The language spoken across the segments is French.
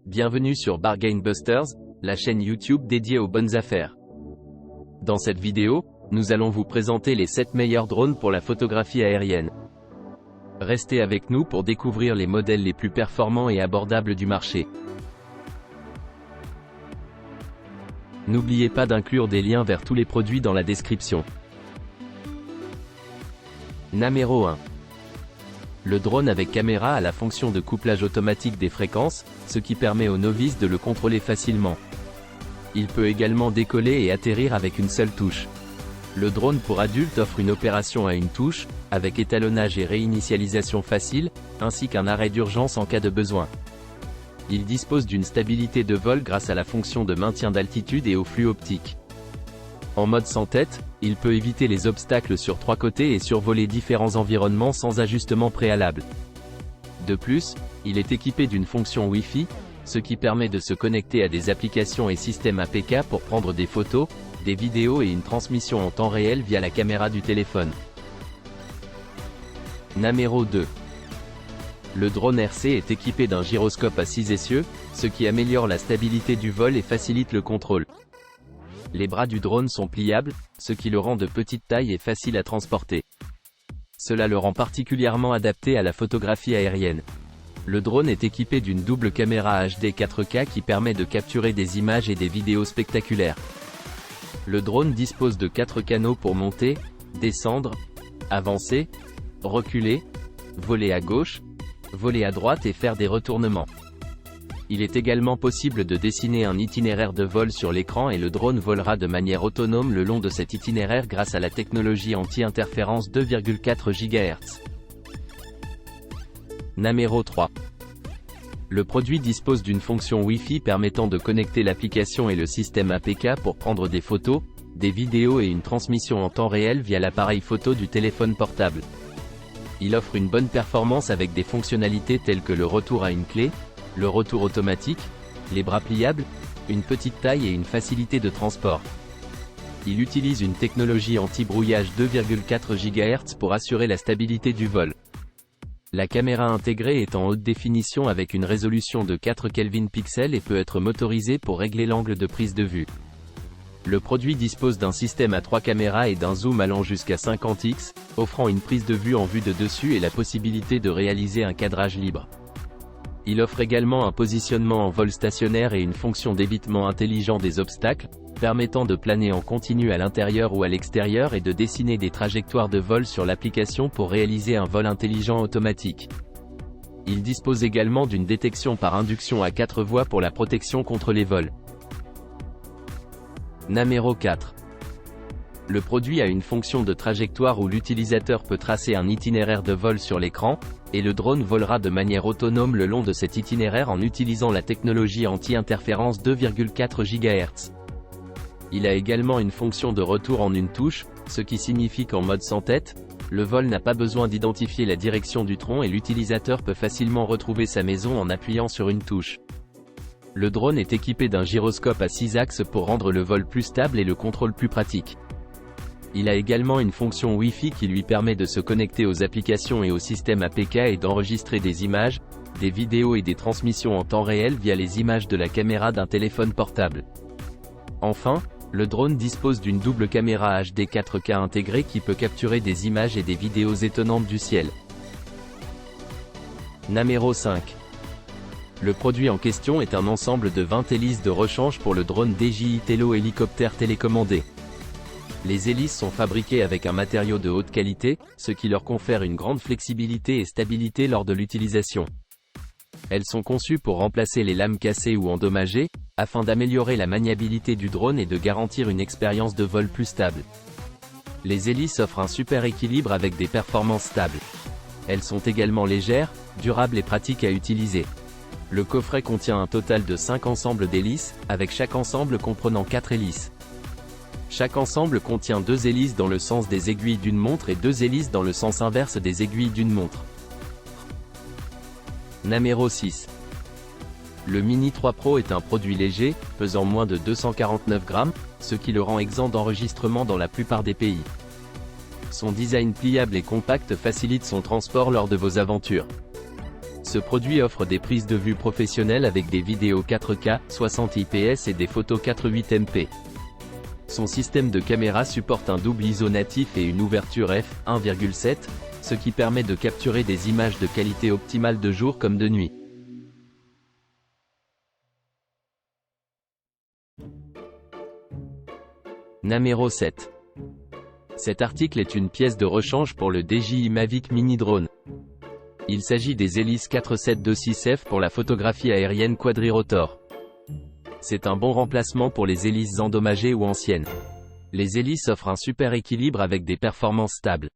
Bienvenue sur Bargain Busters, la chaîne YouTube dédiée aux bonnes affaires. Dans cette vidéo, nous allons vous présenter les 7 meilleurs drones pour la photographie aérienne. Restez avec nous pour découvrir les modèles les plus performants et abordables du marché. N'oubliez pas d'inclure des liens vers tous les produits dans la description. Numéro 1. Le drone avec caméra a la fonction de couplage automatique des fréquences, ce qui permet aux novices de le contrôler facilement. Il peut également décoller et atterrir avec une seule touche. Le drone pour adultes offre une opération à une touche, avec étalonnage et réinitialisation facile, ainsi qu'un arrêt d'urgence en cas de besoin. Il dispose d'une stabilité de vol grâce à la fonction de maintien d'altitude et au flux optique. En mode sans tête, il peut éviter les obstacles sur 3 côtés et survoler différents environnements sans ajustement préalable. De plus, il est équipé d'une fonction Wi-Fi, ce qui permet de se connecter à des applications et systèmes APK pour prendre des photos, des vidéos et une transmission en temps réel via la caméra du téléphone. Numéro 2. Le drone RC est équipé d'un gyroscope à 6 essieux, ce qui améliore la stabilité du vol et facilite le contrôle. Les bras du drone sont pliables, ce qui le rend de petite taille et facile à transporter. Cela le rend particulièrement adapté à la photographie aérienne. Le drone est équipé d'une double caméra HD 4K qui permet de capturer des images et des vidéos spectaculaires. Le drone dispose de 4 canaux pour monter, descendre, avancer, reculer, voler à gauche, voler à droite et faire des retournements. Il est également possible de dessiner un itinéraire de vol sur l'écran et le drone volera de manière autonome le long de cet itinéraire grâce à la technologie anti-interférence 2,4 GHz. Numéro 3. Le produit dispose d'une fonction Wi-Fi permettant de connecter l'application et le système APK pour prendre des photos, des vidéos et une transmission en temps réel via l'appareil photo du téléphone portable. Il offre une bonne performance avec des fonctionnalités telles que le retour à une clé, le retour automatique, les bras pliables, une petite taille et une facilité de transport. Il utilise une technologie anti-brouillage 2,4 GHz pour assurer la stabilité du vol. La caméra intégrée est en haute définition avec une résolution de 4 Kelvin pixels et peut être motorisée pour régler l'angle de prise de vue. Le produit dispose d'un système à 3 caméras et d'un zoom allant jusqu'à 50x, offrant une prise de vue en vue de dessus et la possibilité de réaliser un cadrage libre. Il offre également un positionnement en vol stationnaire et une fonction d'évitement intelligent des obstacles, permettant de planer en continu à l'intérieur ou à l'extérieur et de dessiner des trajectoires de vol sur l'application pour réaliser un vol intelligent automatique. Il dispose également d'une détection par induction à 4 voies pour la protection contre les vols. Numéro 4. Le produit a une fonction de trajectoire où l'utilisateur peut tracer un itinéraire de vol sur l'écran, et le drone volera de manière autonome le long de cet itinéraire en utilisant la technologie anti-interférence 2,4 GHz. Il a également une fonction de retour en une touche, ce qui signifie qu'en mode sans tête, le vol n'a pas besoin d'identifier la direction du tronc et l'utilisateur peut facilement retrouver sa maison en appuyant sur une touche. Le drone est équipé d'un gyroscope à 6 axes pour rendre le vol plus stable et le contrôle plus pratique. Il a également une fonction Wi-Fi qui lui permet de se connecter aux applications et au système APK et d'enregistrer des images, des vidéos et des transmissions en temps réel via les images de la caméra d'un téléphone portable. Enfin, le drone dispose d'une double caméra HD 4K intégrée qui peut capturer des images et des vidéos étonnantes du ciel. Numéro 5. Le produit en question est un ensemble de 20 hélices de rechange pour le drone DJI Tello hélicoptère télécommandé. Les hélices sont fabriquées avec un matériau de haute qualité, ce qui leur confère une grande flexibilité et stabilité lors de l'utilisation. Elles sont conçues pour remplacer les lames cassées ou endommagées, afin d'améliorer la maniabilité du drone et de garantir une expérience de vol plus stable. Les hélices offrent un super équilibre avec des performances stables. Elles sont également légères, durables et pratiques à utiliser. Le coffret contient un total de 5 ensembles d'hélices, avec chaque ensemble comprenant 4 hélices. Chaque ensemble contient 2 hélices dans le sens des aiguilles d'une montre et 2 hélices dans le sens inverse des aiguilles d'une montre. Numéro 6. Le Mini 3 Pro est un produit léger, pesant moins de 249 grammes, ce qui le rend exempt d'enregistrement dans la plupart des pays. Son design pliable et compact facilite son transport lors de vos aventures. Ce produit offre des prises de vue professionnelles avec des vidéos 4K, 60 IPS et des photos 4.8 MP. Son système de caméra supporte un double ISO natif et une ouverture f1.7, ce qui permet de capturer des images de qualité optimale de jour comme de nuit. Numéro 7. Cet article est une pièce de rechange pour le DJI Mavic Mini Drone. Il s'agit des hélices 4726F pour la photographie aérienne quadrirotor. C'est un bon remplacement pour les hélices endommagées ou anciennes. Les hélices offrent un super équilibre avec des performances stables.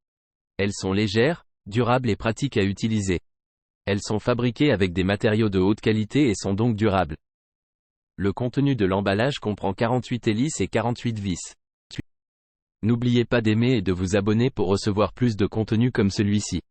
Elles sont légères, durables et pratiques à utiliser. Elles sont fabriquées avec des matériaux de haute qualité et sont donc durables. Le contenu de l'emballage comprend 48 hélices et 48 vis. N'oubliez pas d'aimer et de vous abonner pour recevoir plus de contenu comme celui-ci.